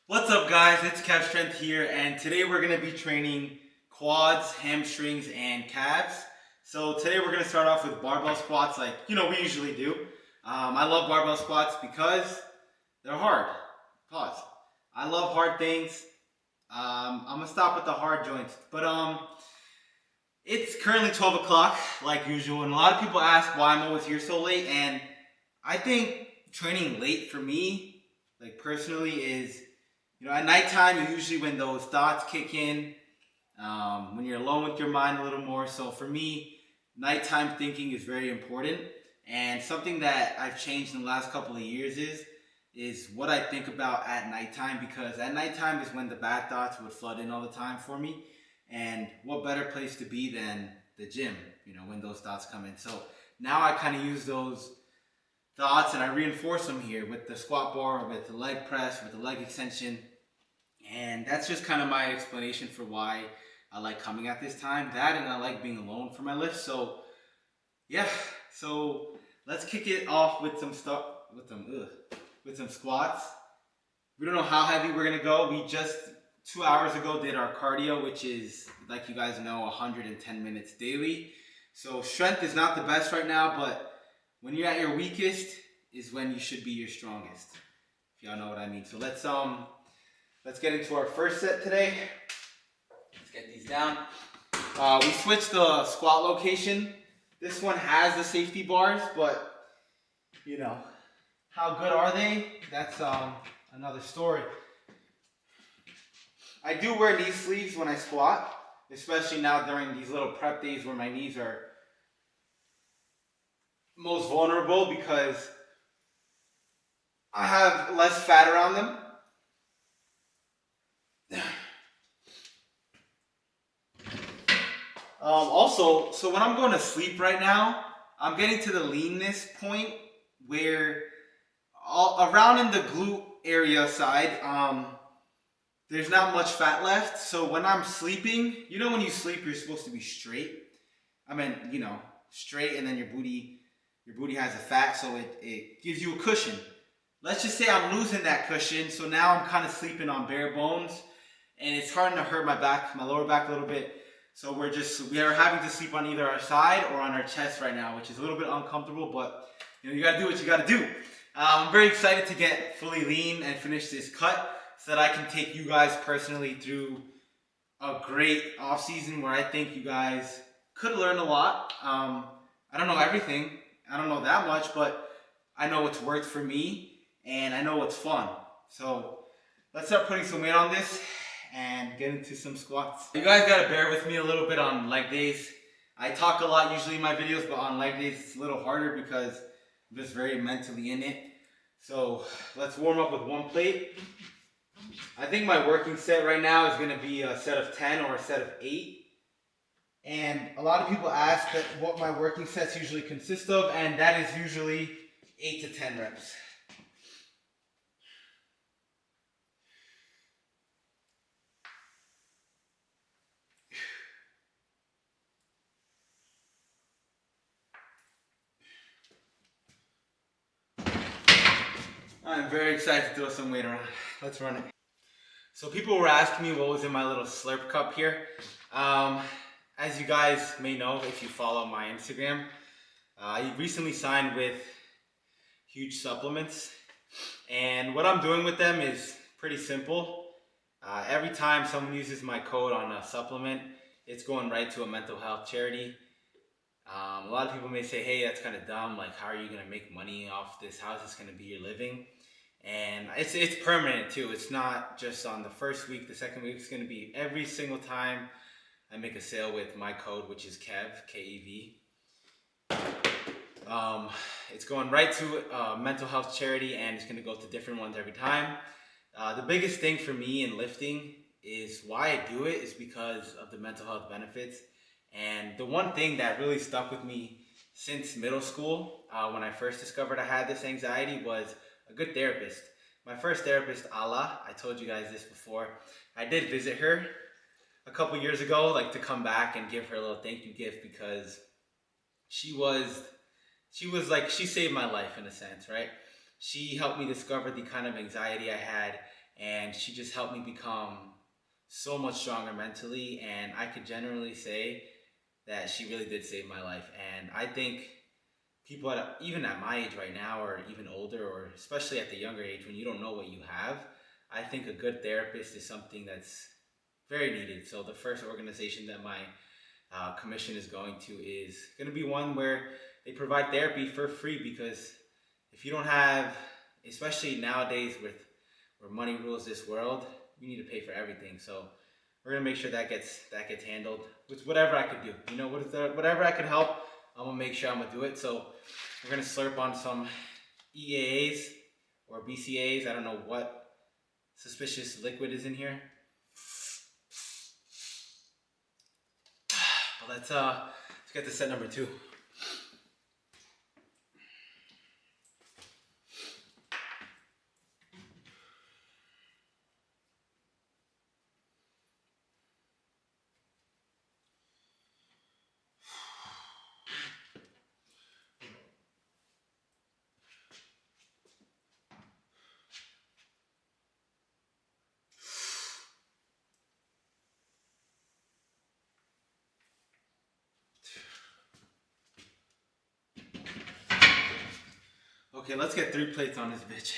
What's up, guys? It's Kev Strength here, and today we're going to be training quads, hamstrings, and calves. So today we're going to start off with barbell squats, like we usually do. I love barbell squats because they're hard. Pause. I love hard things. I'm gonna stop with the hard joints, but it's currently 12 o'clock, like usual, and a lot of people ask why I'm always here so late, and I think training late for me, like personally, is at nighttime is usually when those thoughts kick in, when you're alone with your mind a little more. So for me, nighttime thinking is very important. And something that I've changed in the last couple of years is what I think about at nighttime, because at nighttime is when the bad thoughts would flood in all the time for me. And what better place to be than the gym, when those thoughts come in. So now I kind of use those thoughts and I reinforce them here with the squat bar, with the leg press, with the leg extension. And that's just kind of my explanation for why I like coming at this time. That, and I like being alone for my lifts. So yeah, so let's kick it off with some stuff with some squats. We don't know how heavy we're gonna go. We just 2 hours ago did our cardio, which is, like you guys know, 110 minutes daily. So strength is not the best right now, but when you're at your weakest is when you should be your strongest. If y'all know what I mean. So let's get into our first set today. Let's get these down. We switched the squat location. This one has the safety bars, but how good are they? That's another story. I do wear knee sleeves when I squat, especially now during these little prep days where my knees are most vulnerable because I have less fat around them. Also, so when I'm going to sleep right now, I'm getting to the leanness point where all around in the glute area side, there's not much fat left. So when I'm sleeping, when you sleep, you're supposed to be straight. I mean, straight, and then your booty has a fat, so it gives you a cushion. Let's just say I'm losing that cushion, so now I'm kind of sleeping on bare bones, and it's starting to hurt my back, my lower back a little bit. So we are having to sleep on either our side or on our chest right now, which is a little bit uncomfortable, but you gotta do what you gotta do. I'm very excited to get fully lean and finish this cut so that I can take you guys personally through a great off season where I think you guys could learn a lot. I don't know everything. I don't know that much, but I know what's worked for me and I know what's fun. So let's start putting some weight on this and get into some squats. You guys gotta bear with me a little bit on leg days. I talk a lot usually in my videos, but on leg days it's a little harder because I'm just very mentally in it. So let's warm up with one plate. I think my working set right now is gonna be a set of 10 or a set of 8. And a lot of people ask that what my working sets usually consist of, and that is usually 8 to 10 reps. I'm very excited to throw some weight around. Let's run it. So people were asking me what was in my little slurp cup here. As you guys may know, if you follow my Instagram, I recently signed with Huge Supplements. And what I'm doing with them is pretty simple. Every time someone uses my code on a supplement, it's going right to a mental health charity. A lot of people may say, hey, that's kind of dumb. Like, how are you going to make money off this? How is this going to be your living? And it's permanent too. It's not just on the first week, the second week. It's going to be every single time I make a sale with my code, which is KEV, K-E-V. It's going right to a mental health charity, and it's going to go to different ones every time. The biggest thing for me in lifting is why I do it is because of the mental health benefits. And the one thing that really stuck with me since middle school, when I first discovered I had this anxiety, was a good therapist. My first therapist, Ala, I told you guys this before. I did visit her a couple years ago, like to come back and give her a little thank you gift, because she saved my life in a sense, right? She helped me discover the kind of anxiety I had, and she just helped me become so much stronger mentally. And I could generally say that she really did save my life. And I think people even at my age right now, or even older, or especially at the younger age when you don't know what you have, I think a good therapist is something that's very needed. So the first organization that my commission is going to is going to be one where they provide therapy for free, because if you don't have, especially nowadays with where money rules this world, you need to pay for everything. So we're gonna make sure that gets handled with whatever I could do. Whatever I could help, I'm gonna make sure I'm gonna do it. So we're gonna slurp on some EAAs or BCAAs. I don't know what suspicious liquid is in here. Well, let's get to set number 2. Okay, let's get 3 plates on this bitch.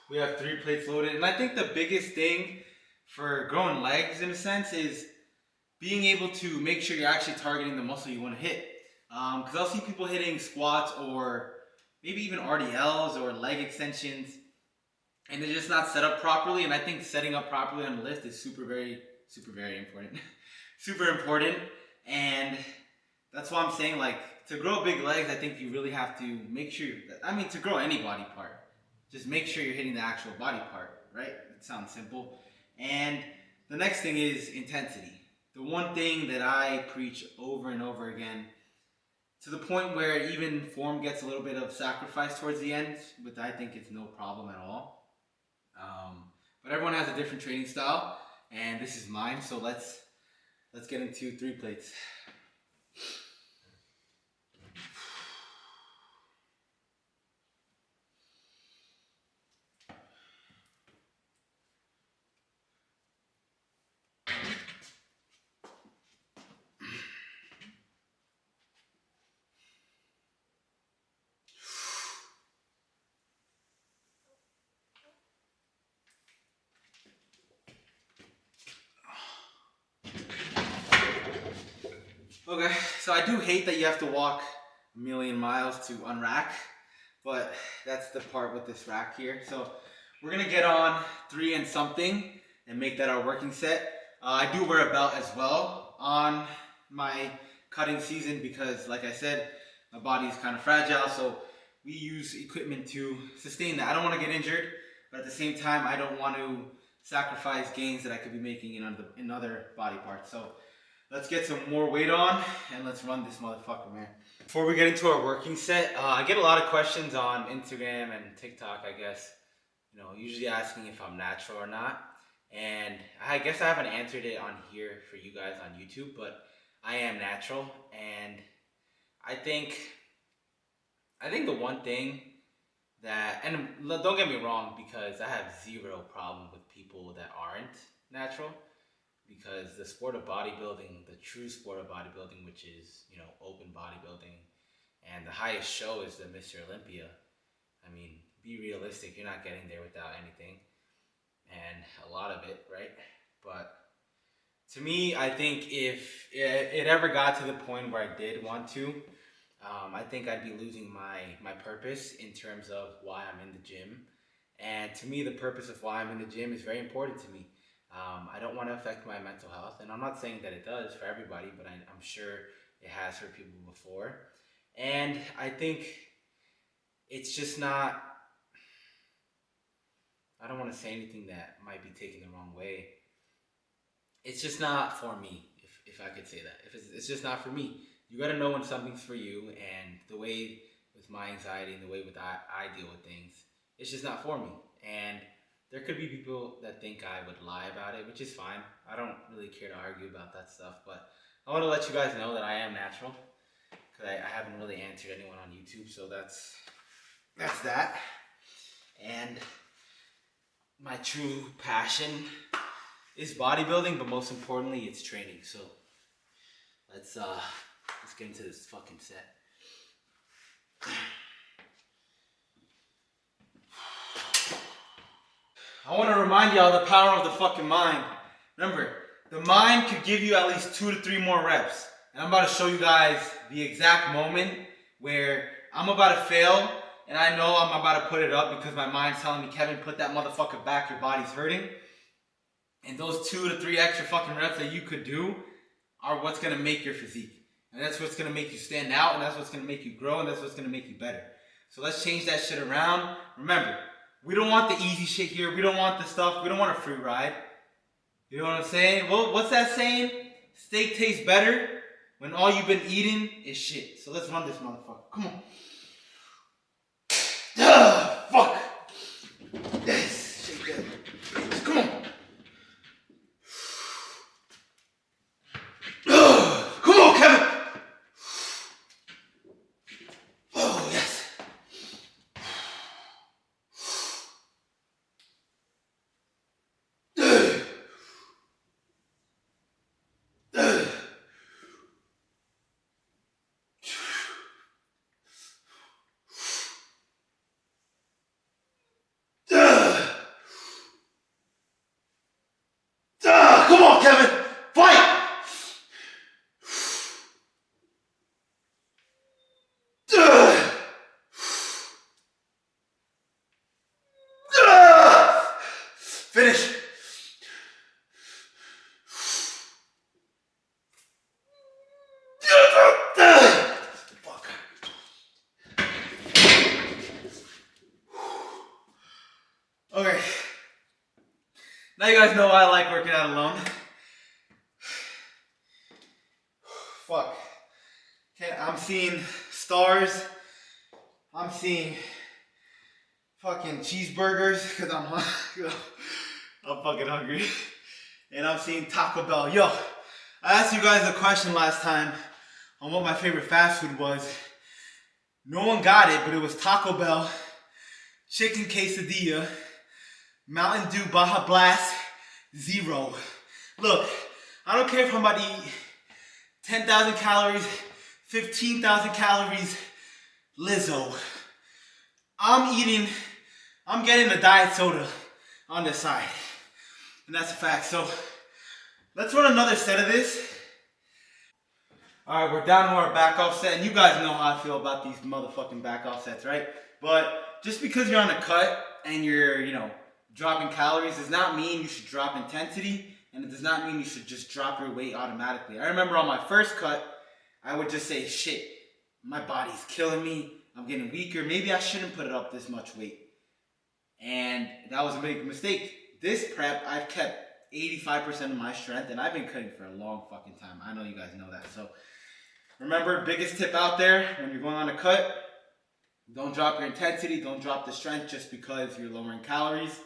We have 3 plates loaded, and I think the biggest thing for growing legs, in a sense, is being able to make sure you're actually targeting the muscle you want to hit. Because I'll see people hitting squats or maybe even RDLs or leg extensions, and they're just not set up properly. And I think setting up properly on the lift is very important. Super important. And that's why I'm saying, like, to grow big legs, I think you really have to make sure, to grow any body part, just make sure you're hitting the actual body part, right? It sounds simple. And the next thing is intensity. The one thing that I preach over and over again, to the point where even form gets a little bit of sacrifice towards the end, but I think it's no problem at all. But everyone has a different training style, and this is mine. So let's get into 3 plates. Okay, so I do hate that you have to walk a million miles to unrack, but that's the part with this rack here. So we're gonna get on 3 and something and make that our working set. I do wear a belt as well on my cutting season because, like I said, my body is kind of fragile, so we use equipment to sustain that. I don't want to get injured, but at the same time, I don't want to sacrifice gains that I could be making in other body parts. So let's get some more weight on and let's run this motherfucker, man. Before we get into our working set, I get a lot of questions on Instagram and TikTok, I guess, usually asking if I'm natural or not. And I guess I haven't answered it on here for you guys on YouTube, but I am natural. And I think the one thing that, and don't get me wrong, because I have zero problem with people that aren't natural, because the sport of bodybuilding, the true sport of bodybuilding, which is, open bodybuilding, and the highest show is the Mr. Olympia. I mean, be realistic, you're not getting there without anything, and a lot of it, right? But to me, I think if it ever got to the point where I did want to, I think I'd be losing my purpose in terms of why I'm in the gym. And to me, the purpose of why I'm in the gym is very important to me. I don't want to affect my mental health, and I'm not saying that it does for everybody, but I'm sure it has for people before. And I think it's just not, I don't want to say anything that might be taken the wrong way. It's just not for me, if I could say that. If it's just not for me. You got to know when something's for you, and the way with my anxiety and the way with I deal with things, it's just not for me. And there could be people that think I would lie about it, which is fine. I don't really care to argue about that stuff, but I want to let you guys know that I am natural, because I haven't really answered anyone on YouTube, so that's that's that. And my true passion is bodybuilding, but most importantly, it's training. So let's get into this fucking set. I want to remind y'all the power of the fucking mind. Remember, the mind could give you at least 2 to 3 more reps. And I'm about to show you guys the exact moment where I'm about to fail, and I know I'm about to put it up because my mind's telling me, Kevin, put that motherfucker back, your body's hurting. And those 2 to 3 extra fucking reps that you could do are what's gonna make your physique. And that's what's gonna make you stand out, and that's what's gonna make you grow, and that's what's gonna make you better. So let's change that shit around. Remember, we don't want the easy shit here. We don't want the stuff. We don't want a free ride. You know what I'm saying? Well, what's that saying? Steak tastes better when all you've been eating is shit. So let's run this motherfucker. Come on. Fuck. Yes. Shit good. Come on. Come on, Kevin. Oh, yes. Come on, Kevin! Fight! Finish! Fuck. Okay. Now you guys know why I like working out alone. Fuck. Okay, I'm seeing stars. I'm seeing fucking cheeseburgers because I'm fucking hungry. And I'm seeing Taco Bell. Yo, I asked you guys a question last time on what my favorite fast food was. No one got it, but it was Taco Bell, chicken quesadilla, Mountain Dew Baja Blast Zero. Look, I don't care if I'm about to eat 10,000 calories, 15,000 calories, Lizzo. I'm getting a diet soda on this side. And that's a fact. So let's run another set of this. All right, we're down to our back off set. And you guys know how I feel about these motherfucking back off sets, right? But just because you're on a cut and you're, dropping calories does not mean you should drop intensity, and it does not mean you should just drop your weight automatically. I remember on my first cut, I would just say, shit, my body's killing me, I'm getting weaker, maybe I shouldn't put it up this much weight. And that was a big mistake. This prep, I've kept 85% of my strength, and I've been cutting for a long fucking time. I know you guys know that. So remember, biggest tip out there, when you're going on a cut, don't drop your intensity, don't drop the strength just because you're lowering calories.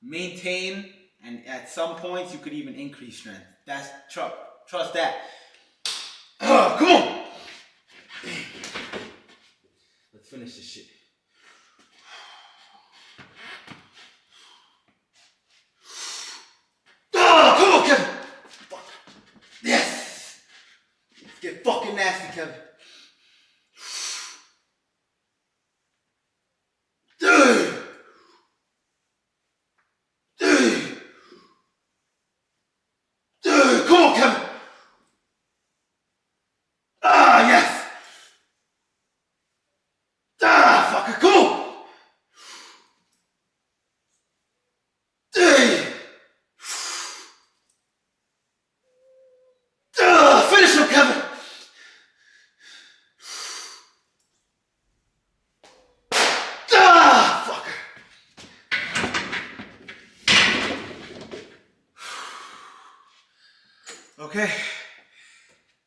Maintain, and at some points you could even increase strength. That's trust that. Come on. Let's finish this shit. Come on, Kevin. Fuck. Yes. Let's get fucking nasty, Kevin. Come on, Kevin. Yes. Fucker, come on. Finish him, Kevin. Fucker. Okay,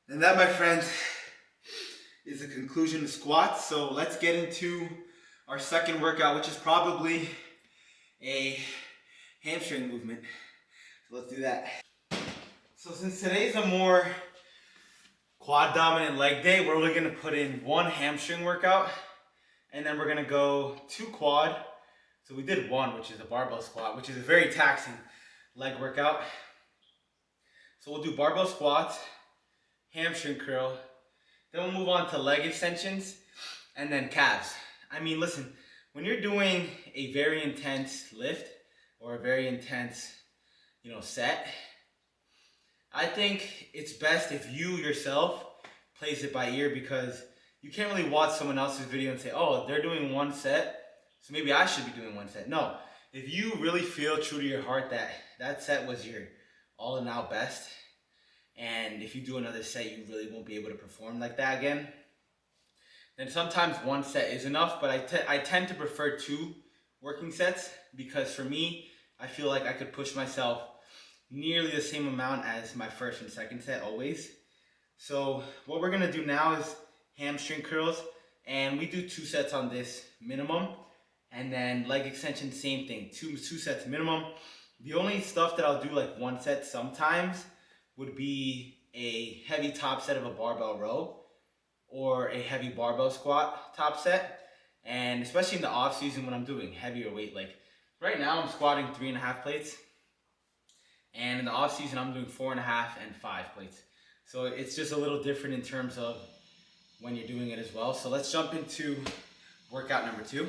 and that, my friends, is the conclusion of squats. So let's get into our second workout, which is probably a hamstring movement. So let's do that. So since today's a more quad dominant leg day, we're only gonna put in one hamstring workout. And then we're gonna go 2 quad. So we did 1, which is a barbell squat, which is a very taxing leg workout. So we'll do barbell squats, hamstring curl, then we'll move on to leg extensions, and then calves. I mean, listen, when you're doing a very intense lift or a very intense, set, I think it's best if you yourself plays it by ear, because you can't really watch someone else's video and say, oh, they're doing 1 set, so maybe I should be doing 1 set. No, if you really feel true to your heart that that set was your all in out best, and if you do another set, you really won't be able to perform like that again, then sometimes 1 set is enough, but I tend to prefer 2 working sets, because for me, I feel like I could push myself nearly the same amount as my first and second set always. So what we're gonna do now is hamstring curls, and we do 2 sets on this minimum, and then leg extension, same thing, two sets minimum. The only stuff that I'll do like 1 set sometimes would be a heavy top set of a barbell row or a heavy barbell squat top set. And especially in the off season when I'm doing heavier weight, like right now I'm squatting 3.5 plates, and in the off season I'm doing 4.5 and 5 plates. So it's just a little different in terms of when you're doing it as well. So let's jump into workout number 2.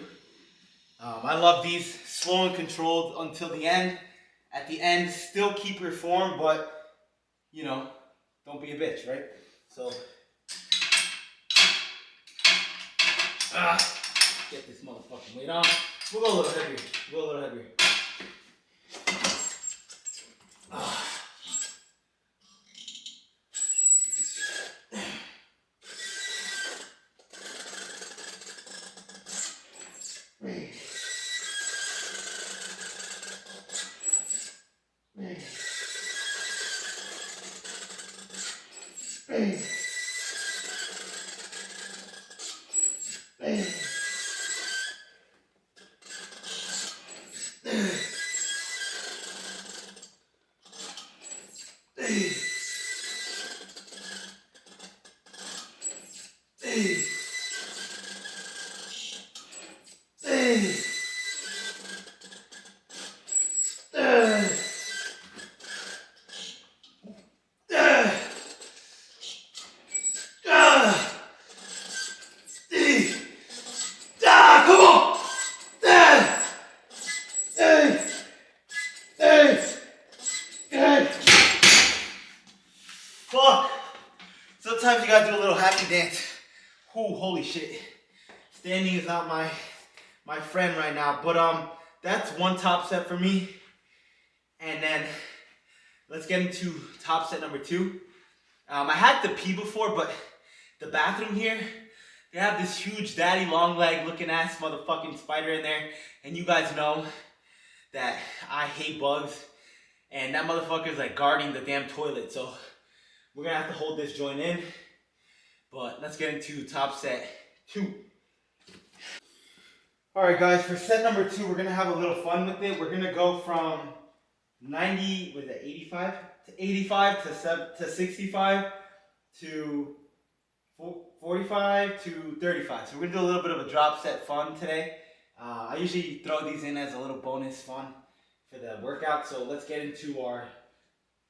I love these, slow and controlled until the end. At the end, still keep your form, but don't be a bitch, right? So, get this motherfucking weight on. We'll go a little heavier. Fuck. Sometimes you gotta do a little happy dance. Ooh, holy shit. Standing is not my friend right now. But that's 1 top set for me. And then let's get into top set number 2. I had to pee before, but the bathroom here, they have this huge daddy long leg looking ass motherfucking spider in there. And you guys know that I hate bugs. And that motherfucker's like guarding the damn toilet. So we're gonna have to hold this joint in. But let's get into top set 2. Alright guys, for set number 2, we're gonna have a little fun with it. We're gonna go from 85 to 85 to 65 to 45 to 35. So we're gonna do a little bit of a drop set fun today. I usually throw these in as a little bonus fun for the workout. So let's get into our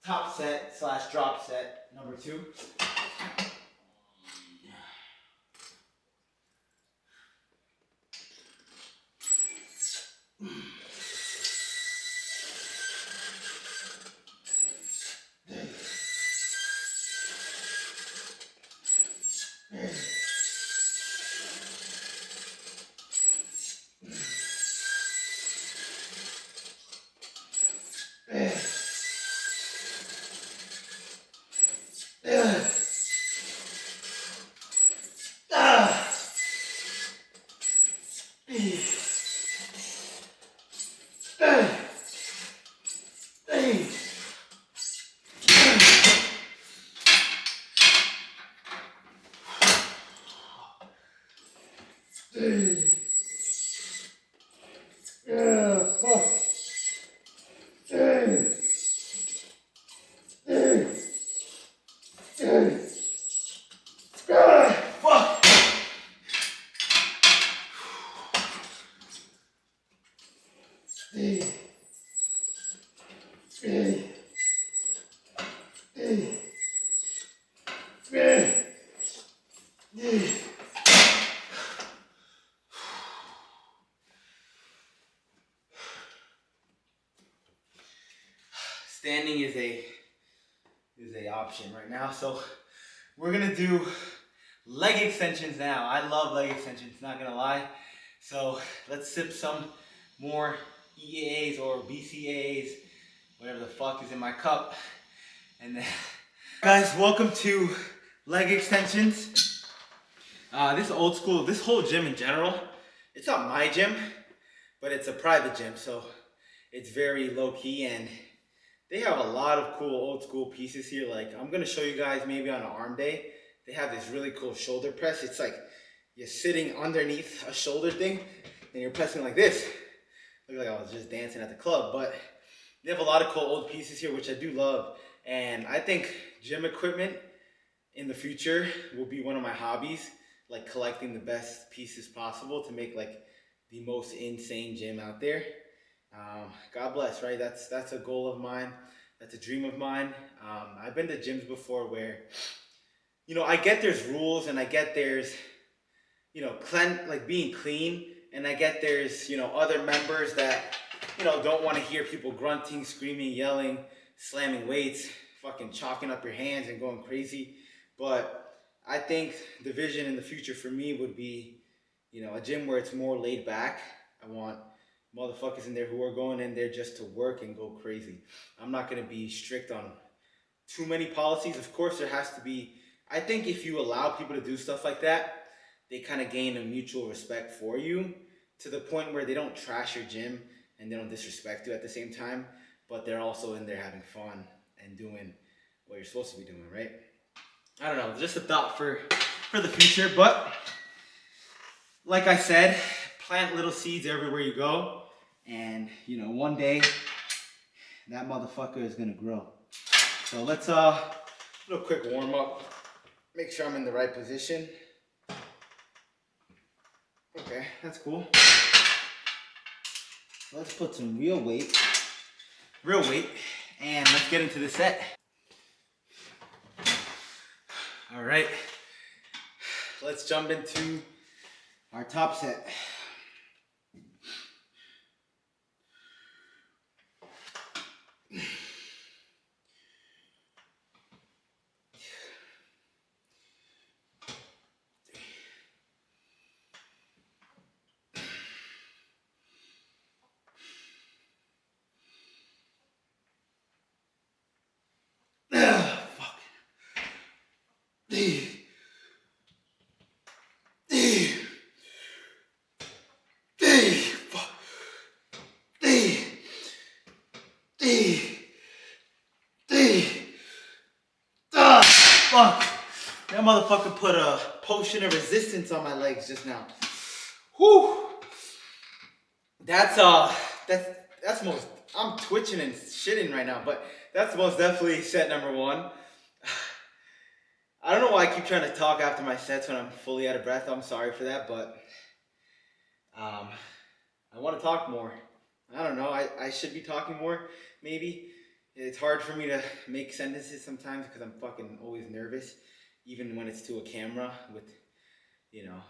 top set / drop set number 2. standing is a option right now. So we're gonna do leg extensions now. I love leg extensions, not gonna lie. So let's sip some more EAAs or BCAAs, whatever the fuck is in my cup. And then, guys, welcome to leg extensions. This is old school. This whole gym in general, it's not my gym, but it's a private gym, so it's very low key, and they have a lot of cool old school pieces here. Like, I'm gonna show you guys maybe on an arm day. They have this really cool shoulder press. It's like you're sitting underneath a shoulder thing and you're pressing like this. Look like I was just dancing at the club, but they have a lot of cool old pieces here, which I do love. And I think gym equipment in the future will be one of my hobbies, like collecting the best pieces possible to make like the most insane gym out there. God bless, right? That's a goal of mine. That's a dream of mine. I've been to gyms before where, you know, I get there's rules and I get there's, you know, being clean, and I get there's, you know, other members that, you know, don't want to hear people grunting, screaming, yelling, slamming weights, fucking chalking up your hands and going crazy. But I think the vision in the future for me would be, you know, a gym where it's more laid back. I want motherfuckers in there who are going in there just to work and go crazy. I'm not going to be strict on too many policies. Of course, there has to be, I think if you allow people to do stuff like that, they kind of gain a mutual respect for you to the point where they don't trash your gym and they don't disrespect you at the same time, but they're also in there having fun and doing what you're supposed to be doing, right? I don't know, just a thought for the future, but like I said, plant little seeds everywhere you go, and you know, one day that motherfucker is gonna grow. So let's do a quick warm up. Make sure I'm in the right position. Okay, that's cool. Let's put some real weight, and let's get into the set. All right, let's jump into our top set. Fuck. That motherfucker put a potion of resistance on my legs just now. Whew. That's most, I'm twitching and shitting right now, but that's most definitely set number one. I don't know why I keep trying to talk after my sets when I'm fully out of breath. I'm sorry for that, but I want to talk more. I don't know. I should be talking more, maybe. It's hard for me to make sentences sometimes because I'm fucking always nervous, even when it's to a camera with, you know,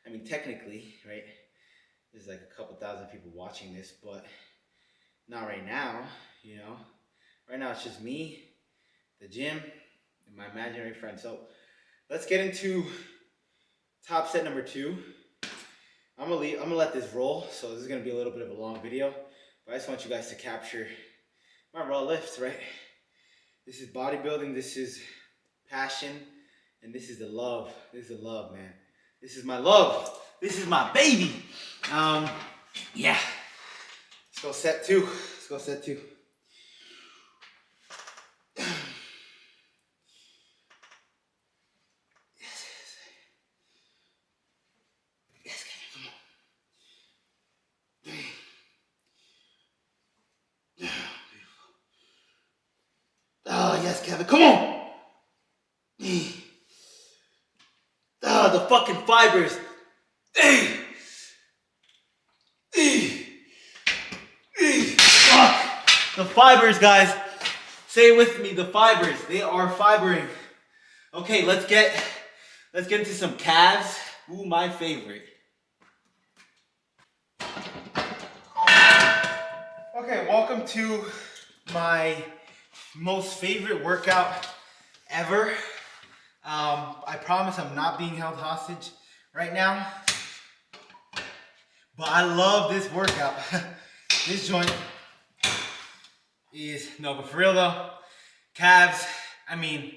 I mean, technically, right? There's like a couple thousand people watching this, but not right now, you know. Right now it's just me, the gym, and my imaginary friend. So let's get into top set number 2. I'm gonna let this roll, so this is gonna be a little bit of a long video, but I just want you guys to capture my raw lifts, right? This is bodybuilding, this is passion, and this is the love. This is the love, man. This is my love. This is my baby. Yeah. Let's go set 2. Let's go set 2. Oh, yes, Kevin, come on! Oh, the fucking fibers. The fibers, guys. Say it with me, the fibers. They are fibering. Okay, let's get into some calves. Ooh, my favorite. Okay, welcome to my most favorite workout ever. I promise I'm not being held hostage right now. But I love this workout. This joint is, no, but for real though, calves, I mean,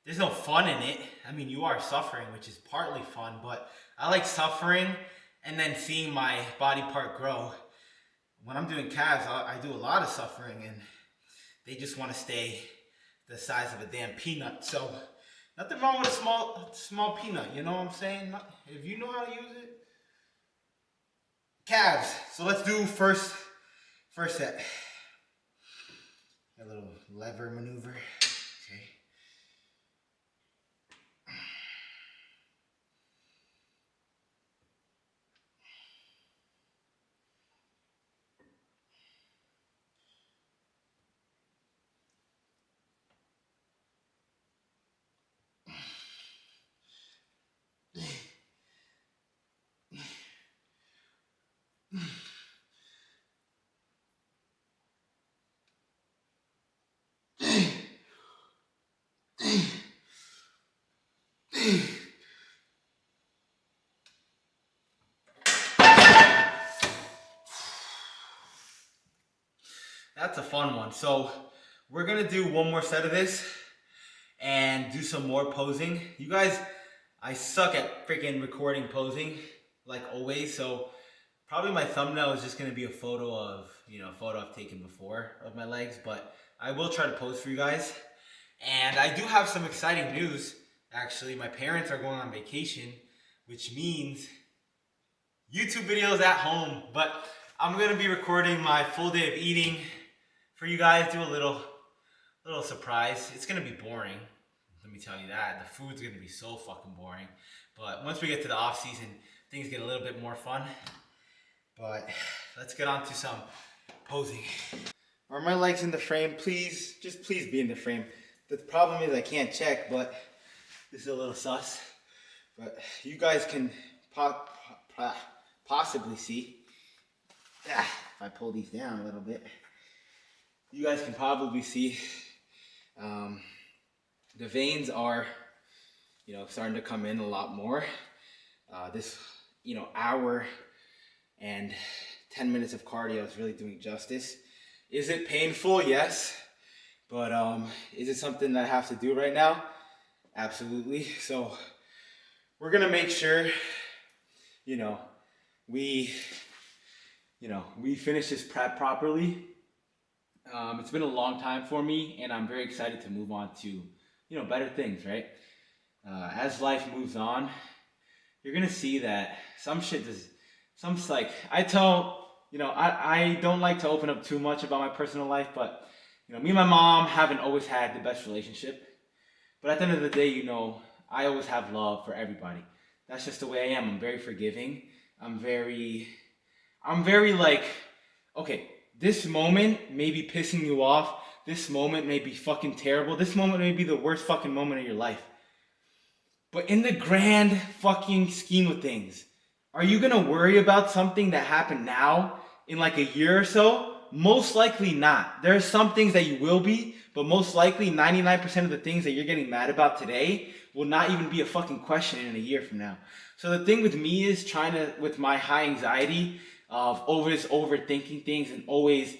there's no fun in it. I mean, you are suffering, which is partly fun, but I like suffering and then seeing my body part grow. When I'm doing calves, I do a lot of suffering and they just want to stay the size of a damn peanut. So nothing wrong with a small peanut, you know what I'm saying? If you know how to use it. Calves. So let's do first set. A little lever maneuver. Okay. That's a fun one. So we're gonna do one more set of this and do some more posing. You guys, I suck at freaking recording posing, like always. So probably my thumbnail is just gonna be a photo of, a photo I've taken before of my legs, but I will try to pose for you guys. And I do have some exciting news. Actually, my parents are going on vacation, which means YouTube videos at home. But I'm gonna be recording my full day of eating for you guys. Do a little surprise. It's gonna be boring. Let me tell you that. The food's gonna be so fucking boring. But once we get to the off season, things get a little bit more fun. But let's get on to some posing. Are my legs in the frame? Please, just please be in the frame. The problem is I can't check, but this is a little sus. But you guys can possibly see. If I pull these down a little bit, you guys can probably see the veins are, starting to come in a lot more. This, hour and 10 minutes of cardio is really doing justice. Is it painful? Yes. But is it something that I have to do right now? Absolutely. So we're gonna make sure, we finish this prep properly. It's been a long time for me, and I'm very excited to move on to, better things, right? As life moves on, you're gonna see that I don't like to open up too much about my personal life, but me and my mom haven't always had the best relationship. But at the end of the day, I always have love for everybody. That's just the way I am. I'm very forgiving. I'm very like, okay, this moment may be pissing you off. This moment may be fucking terrible. This moment may be the worst fucking moment of your life. But in the grand fucking scheme of things, are you gonna worry about something that happened now in like a year or so? Most likely not. There are some things that you will be, but most likely 99% of the things that you're getting mad about today will not even be a fucking question in a year from now. So the thing with me is with my high anxiety of always overthinking things and always,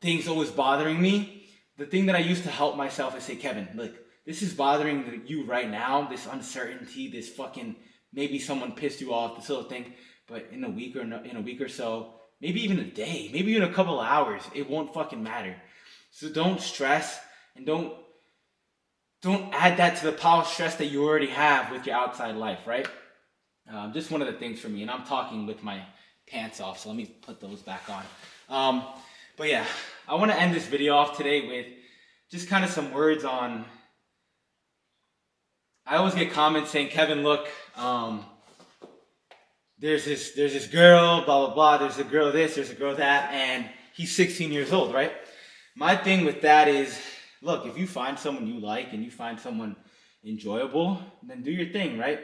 things always bothering me, the thing that I used to help myself is say, Kevin, look, this is bothering you right now, this uncertainty, this fucking, maybe someone pissed you off, this little thing, but in a week or so, maybe even a day, maybe even a couple of hours, it won't fucking matter. So don't stress and don't add that to the pile of stress that you already have with your outside life, right? Just one of the things for me, and I'm talking with my pants off, so let me put those back on. But yeah, I want to end this video off today with just kind of some words on. I always get comments saying, Kevin, look, there's this girl, blah, blah, blah, there's a girl this, there's a girl that, and he's 16 years old, right? My thing with that is, look, if you find someone you like and you find someone enjoyable, then do your thing, right?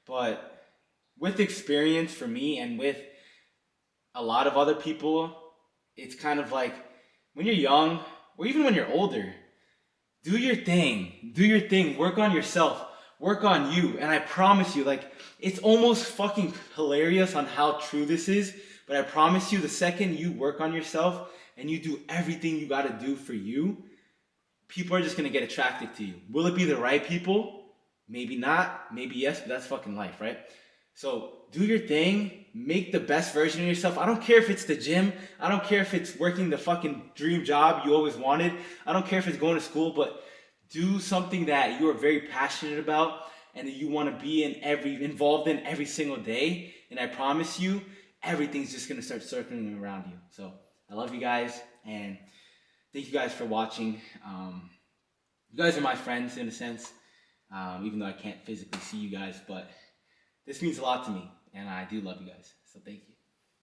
But with experience for me and with a lot of other people, it's kind of like when you're young, or even when you're older, do your thing. Do your thing. Work on yourself. Work on you. And I promise you, like, it's almost fucking hilarious on how true this is. But I promise you, the second you work on yourself and you do everything you gotta do for you, people are just gonna get attracted to you. Will it be the right people? Maybe not. Maybe yes, but that's fucking life, right? So do your thing. Make the best version of yourself. I don't care if it's the gym. I don't care if it's working the fucking dream job you always wanted. I don't care if it's going to school, but do something that you are very passionate about and that you want to be involved in every single day. And I promise you, everything's just gonna start circling around you. So I love you guys, and thank you guys for watching. You guys are my friends in a sense, even though I can't physically see you guys, but this means a lot to me, and I do love you guys. So thank you.